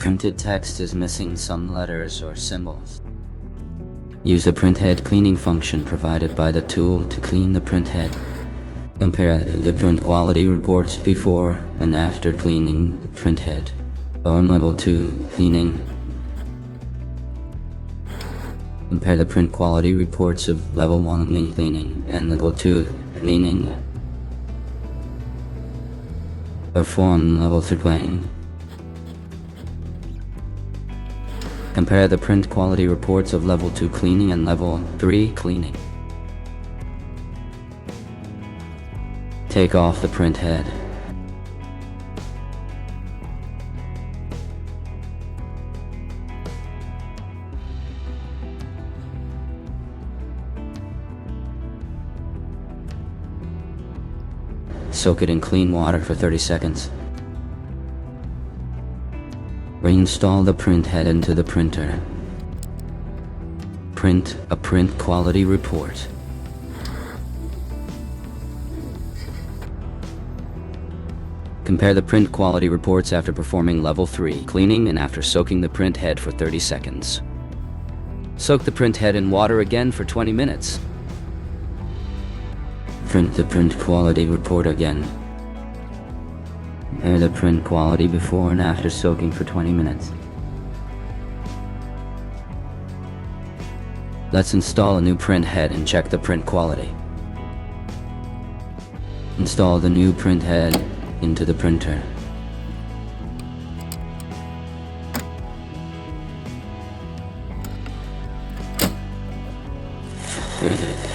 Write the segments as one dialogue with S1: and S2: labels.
S1: printed text is missing some letters or symbols. Use the printhead cleaning function provided by the tool to clean the printhead. Compare the print quality reports before and after cleaning the printhead. On level 2 cleaning. Compare the print quality reports of level 1 cleaning and level 2 cleaning. Perform level 3 cleaning. Compare the print quality reports of level 2 cleaning and level 3 cleaning. Take off the printhead. Soak it in clean water for 30 seconds. Reinstall the printhead into the printer. Print a print quality report. Compare the print quality reports after performing level 3 cleaning and after soaking the printhead for 30 seconds. Soak the printhead in water again for 20 minutes. Print the print quality report again. Compare the print quality before and after soaking for 20 minutes. Let's install a new printhead and check the print quality. Install the new printhead into the printer.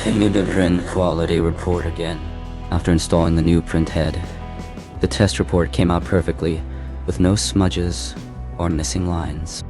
S1: View the print quality report again. After installing the new printhead, the test report came out perfectly, with no smudges or missing lines.